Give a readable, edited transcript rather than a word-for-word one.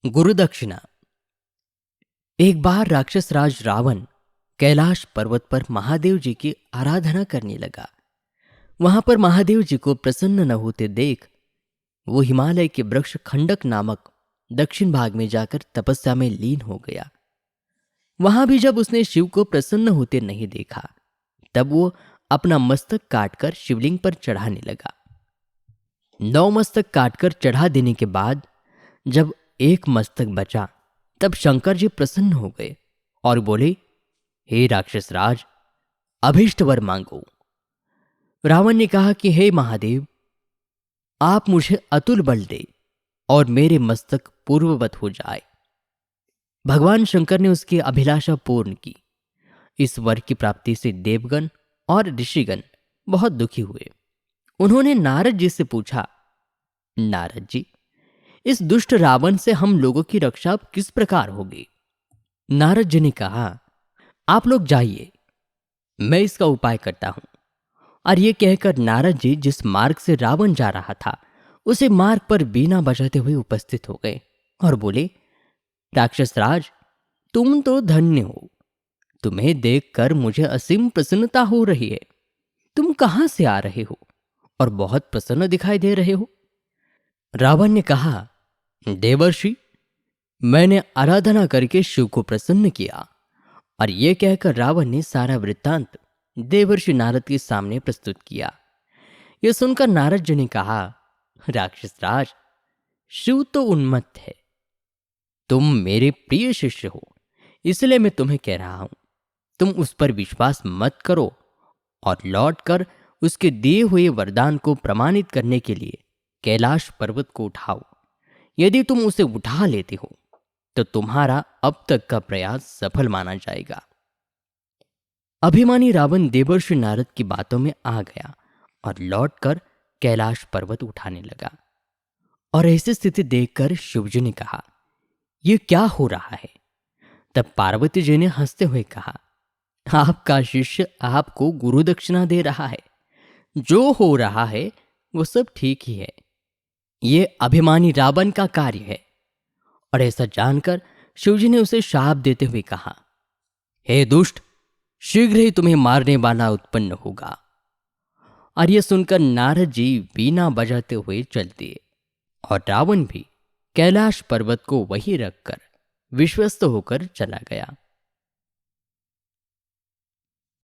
गुरुदक्षिणा। एक बार राक्षस राज रावण कैलाश पर्वत पर महादेव जी की आराधना करने लगा। वहां पर महादेव जी को प्रसन्न न होते देख वो हिमालय के वृक्ष खंडक नामक दक्षिण भाग में जाकर तपस्या में लीन हो गया। वहां भी जब उसने शिव को प्रसन्न होते नहीं देखा, तब वो अपना मस्तक काटकर शिवलिंग पर चढ़ाने लगा। 9 मस्तक काटकर चढ़ा देने के बाद जब एक मस्तक बचा, तब शंकर जी प्रसन्न हो गए और बोले, हे राक्षस राज, अभीष्ट वर मांगो। रावण ने कहा कि हे महादेव, आप मुझे अतुल बल दे और मेरे मस्तक पूर्ववत हो जाए। भगवान शंकर ने उसकी अभिलाषा पूर्ण की। इस वर की प्राप्ति से देवगण और ऋषिगण बहुत दुखी हुए। उन्होंने नारद जी से पूछा, नारद जी, इस दुष्ट रावण से हम लोगों की रक्षा अब किस प्रकार होगी? नारद जी ने कहा, आप लोग जाइए, मैं इसका उपाय करता हूं। और ये कहकर नारद जी जिस मार्ग से रावण जा रहा था, उसे मार्ग पर बीना बजाते हुए उपस्थित हो गए और बोले, राक्षस राज, तुम तो धन्य हो। तुम्हें देखकर मुझे असीम प्रसन्नता हो रही है। तुम कहां से आ रहे हो और बहुत प्रसन्न दिखाई दे रहे हो? रावण ने कहा, देवर्षि, मैंने आराधना करके शिव को प्रसन्न किया। और यह कहकर रावण ने सारा वृत्तांत देवर्षि नारद के सामने प्रस्तुत किया। यह सुनकर नारद जी ने कहा, राक्षस राज, शिव तो उन्मत्त है। तुम मेरे प्रिय शिष्य हो, इसलिए मैं तुम्हें कह रहा हूं, तुम उस पर विश्वास मत करो और लौटकर उसके दिए हुए वरदान को प्रमाणित करने के लिए कैलाश पर्वत को उठाओ। यदि तुम उसे उठा लेते हो तो तुम्हारा अब तक का प्रयास सफल माना जाएगा। अभिमानी रावण देवर्षि नारद की बातों में आ गया और लौटकर कैलाश पर्वत उठाने लगा। और ऐसी स्थिति देखकर शिवजी ने कहा, यह क्या हो रहा है? तब पार्वती जी ने हंसते हुए कहा, आपका शिष्य आपको गुरु दक्षिणा दे रहा है। जो हो रहा है वो सब ठीक ही है। ये अभिमानी रावण का कार्य है। और ऐसा जानकर शिवजी ने उसे शाप देते हुए कहा, हे दुष्ट, शीघ्र ही तुम्हें मारने वाला उत्पन्न होगा। और यह सुनकर नारद जी वीणा बजाते हुए चल दिए और रावण भी कैलाश पर्वत को वहीं रखकर विश्वस्त होकर चला गया।